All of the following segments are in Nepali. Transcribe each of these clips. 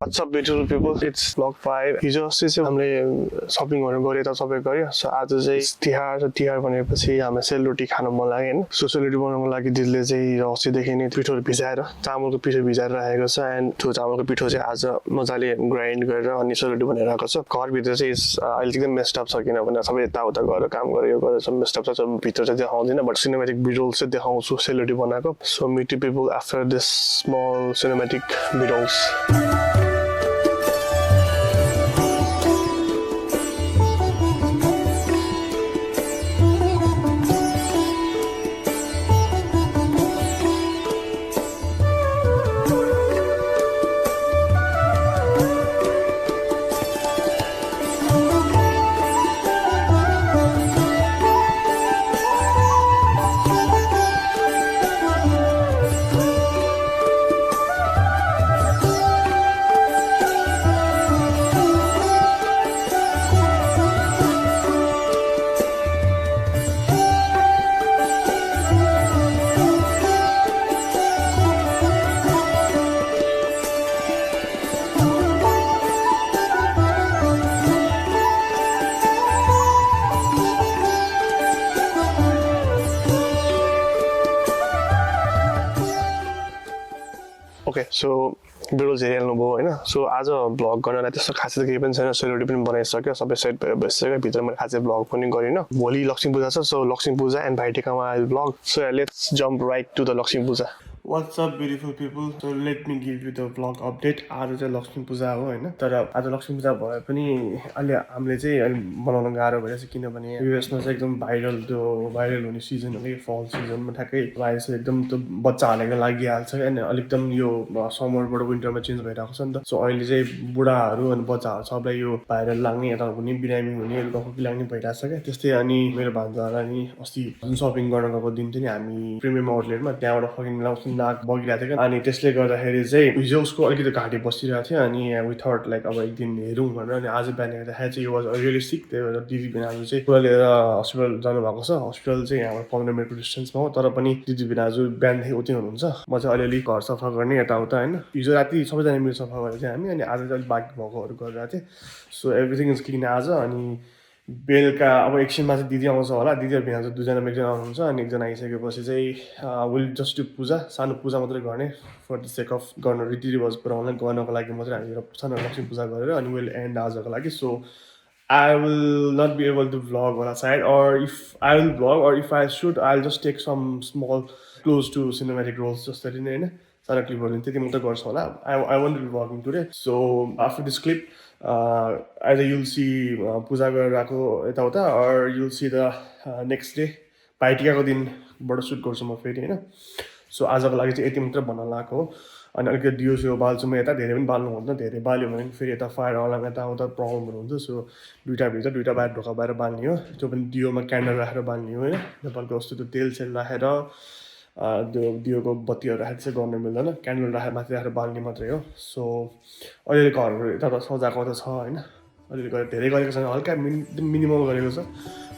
What's up beautiful people, it's vlog 5. हिजो अस्ति चाहिँ हामीले सपिङहरू गरे त सबै गऱ्यो सो आज चाहिँ तिहार भनेपछि हामीले सेलरोटी खानु मन लाग्यो हैन सो सेलरोटी बनाउनको लागि दिदीले चाहिँ अस्तिदेखि नै पिठो भिजाएर चामलको पिठो भिजाएर राखेको छ एन्ड त्यो चामलको पिठो चाहिँ आज मजाले ग्राइन्ड गरेर अनि सेलरोटी बनाइरहेको छ घरभित्र चाहिँ अहिले एकदम मेस्टअप छ किनभने सबै यताउता गएर काम गरेर यो गरेर सब मेस्टअप छ भित्र चाहिँ देखाउँदिन बट सिनेमेटिक भिजुअल्स चाहिँ देखाउँछु सेलरोटी बनाएको so meet people after this small cinematic visuals okay so videos हेरिहाल्नुभयो होइन सो आज भ्लग गर्नलाई त्यस्तो खासै त केही पनि छैन सेलरोटी पनि बनाइसक्यो सबै सेट भएर बसिसक्यो भित्र मैले खासै भ्लग पनि गरिनँ भोलि लक्ष्मी पूजा छ सो लक्ष्मी पूजा एन्ड भाइटिकामा I vlog so let's jump right to the Lakshmi Puja What's up beautiful people? So let me give you the vlog update. आज चाहिँ लक्ष्मी पूजा हो हैन तर आज लक्ष्मी पूजा भए पनि अहिले हामीले चाहिँ अलि बनाउन गाह्रो भइरहेछ किनभने युएसमा चाहिँ एकदम भाइरल हुने सिजन हो कि फल सिजनमा ठ्याक्कै भाइरस एकदम त्यो बच्चाहरुको लागि हाल्छ अनि अलिकदम यो समरबाट विन्टरमा चेन्ज भइरहेको छ नि त सो अहिले चाहिँ बुढाहरू अनि बच्चाहरू सबलाई यो भाइरल लाग्ने यता हुने बिरामी हुने खोकी लाग्ने भइरहेछ क्या त्यस्तै अनि मेरो भान्जालाई नि अस्ति जुन सपिङ गर्न गएको दिन चाहिँ हामी प्रिमियम आउटलेटमा त्यहाँबाट फकिङ लाउँछ नाक बगिरहेको थियो अनि त्यसले गर्दाखेरि चाहिँ हिजो उसको अलिकति घाँटी बसिरहेको थियो अनि वी थट लाइक अब एक दिन हेरौँ भनेर अनि आज बिहान हेर्दाखेरि चाहिँ यो वाज रियली सिक त्यही भएर दिदी बिनाजु चाहिँ पुरा लिएर हस्पिटल जानुभएको छ हस्पिटल चाहिँ यहाँ 15 मिनटको डिस्टेन्समा हो तर पनि दिदी बिनाजु बिहानदेखि उतै हुनुहुन्छ म चाहिँ अलिअलि घर सफा गर्ने यताउता होइन हिजो राति सबैजना मिलेर सफा गरेर चाहिँ हामी अनि आज चाहिँ अलिक बाँकी भएकोहरू गरिरहेको थिएँ सो एभ्रिथिङ इज क्लिन आज अनि बेलुका अब एकछिनमा चाहिँ दिदी आउँछ होला दिदी र बिहान चाहिँ दुईजना एकजना आउनुहुन्छ अनि एकजना आइसकेपछि चाहिँ विल जस्ट टु पूजा सानो पूजा मात्रै गर्ने फर द सेक अफ गर्न रीतिरिवाज पुऱ्याउनलाई गर्नको लागि मात्रै हामी सानो लक्ष्मी पूजा गरेर अनि विल एन्ड आजको लागि so I will not be able to vlog on a side or if I will vlog or if I should I'll just take some small close to cinematic rolls just that in सानो क्लिपहरू त्यति मात्रै गर्छ होला I won't be vlogging today so after this clip either you'll see पूजा गरेर आएको यताउता or you'll see the next day भाइटिकाको दिनबाट सुट गर्छु म फेरि होइन सो आजको लागि चाहिँ यति मात्र भन्न लगाएको हो अनि अलिकति दियो बाल्छु म यता धेरै पनि बाल्नु हुँदैन धेरै बाल्यो भने फेरि यता फायर अलार्म यताउता प्रब्लमहरू हुन्छ सो दुईटा बाहिर ढोका बाहिर बाल्ने हो त्यो पनि दियोमा क्यान्डल राखेर बाल्ने हो होइन नेपालको जस्तो त्यो तेल सेल राखेर त्यो दियोको बत्तीहरू राखेर चाहिँ गर्नु मिल्दैन क्यान्डल राखेर माथि राखेर बाल्ने मात्रै हो सो अहिले घरहरू यता सजाएको त छ होइन अलिअलि धेरै गरेको छैन हल्का मिनिमम गरेको छ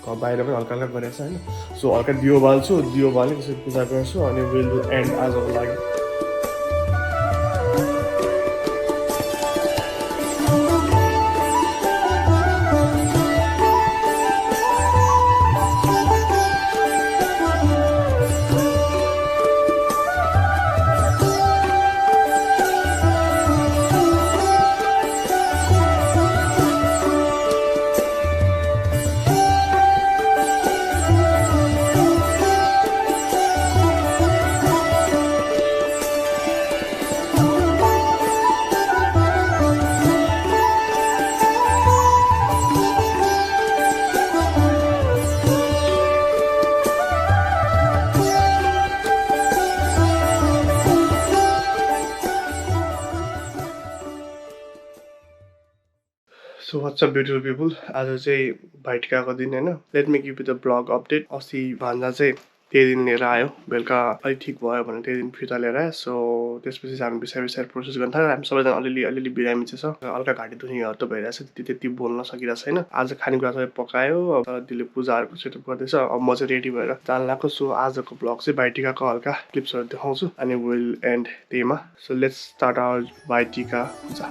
घर बाहिर पनि हल्का गरेको छ होइन सो हल्का दियो बाल्छु दियो बाल्ने त्यसरी पूजा गर्छु अनि विल एन्ड आजको लागि व्हाट्सअप ब्युटिफुल पिपुल आज चाहिँ भाइटिकाको दिन होइन let me give you the blog update अस्ति भान्जा चाहिँ त्यही दिन लिएर आयो बेलुका अलिक ठिक भयो भने त्यही दिन फिर्ता लिएर आयो सो त्यसपछि चाहिँ हामी बिस्तारै बिस्तारै प्रोसेस गर्न थाल्यो हामी सबैजना अलिअलि बिरामी चाहिँ छ हल्का घाँटी दुख्ने त भइरहेको छ त्यति बोल्न सकिरहेको छैन आज खानेकुरा सबै पकायो तर त्यसले पूजाहरूको सेटअप गर्दैछ अब म चाहिँ रेडी भएर जान लाग्छु सो आजको ब्लग चाहिँ भाइटिकाको हल्का क्लिप्सहरू देखाउँछु अनि विल एन्ड त्यहीमा so let's start our Bhaitika Puja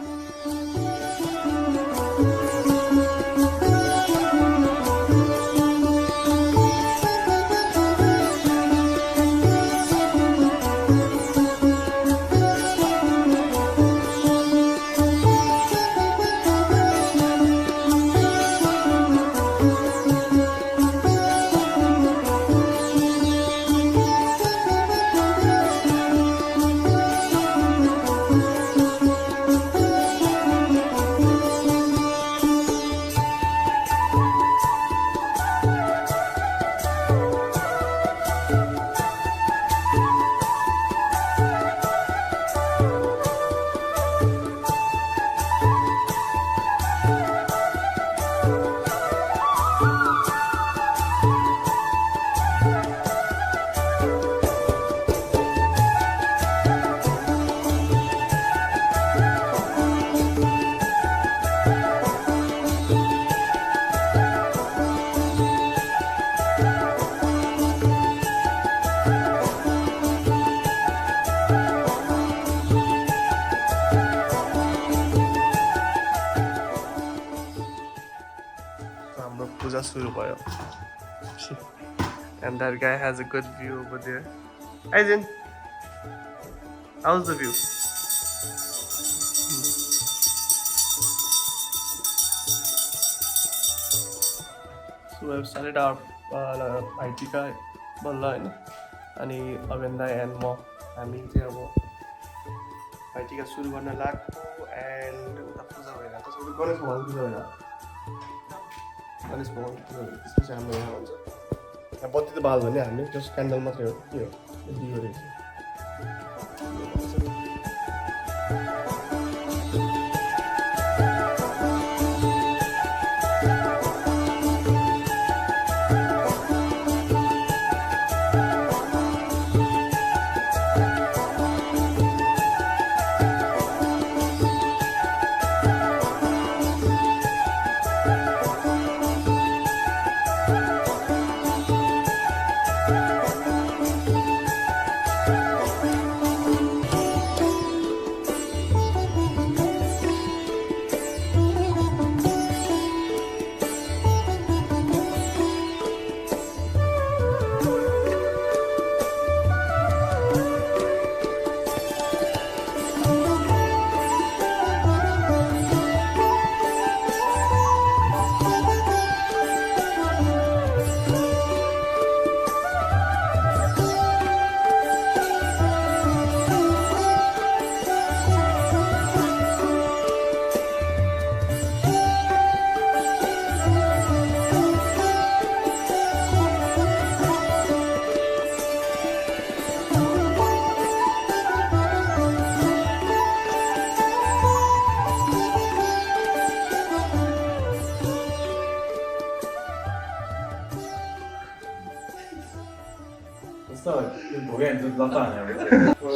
Puja suru bhayo. And that guy has a good view over there. Hi Jin. How's the view? So I've started our Bhaitika balla हैन अनि अवेन्दा एन्ड म हामी चाहिँ अब Bhaitika सुरु गर्न लाग्यो एन्ड उता पूजा भइरहेको छ गणेश भगवान पूजा भइरहेको गणेश भगवान पूजा त्यसपछि हाम्रो यहाँ हुन्छ बत्ती त बाल्दैन नि हामीले जस्ट क्यान्डल मात्रै हो के हो दियो रहेछ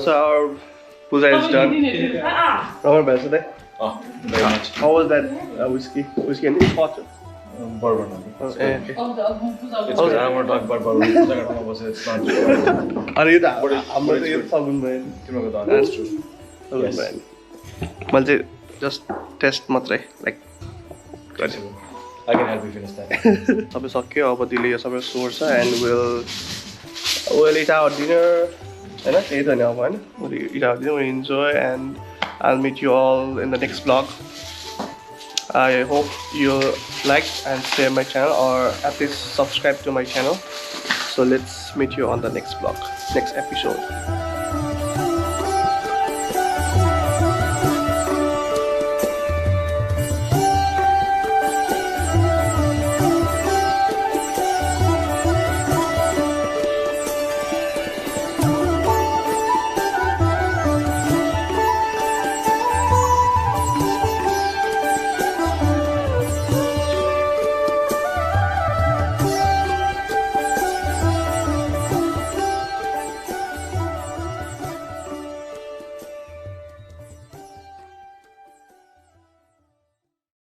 So our puja is done. Robert Bell today. Oh, very much. How was that whiskey? Whiskey and hot. Bourbon. Okay. It's good. I don't want to talk about bourbon. It's not. Are you that? I'm not a Southern brand. That's true. Southern brand. Well, just test matre like. Good. I can help you finish that. सबै सक्यो अब त्यसले यो सबै सोर्छ and we'll eat our dinner हैन त्यही त नि अब हैन we'll eat our dinner, we'll enjoy and I'll meet you all in the next vlog. I hope you like and share my channel or at least subscribe to my channel. So let's meet you on the next vlog, next episode.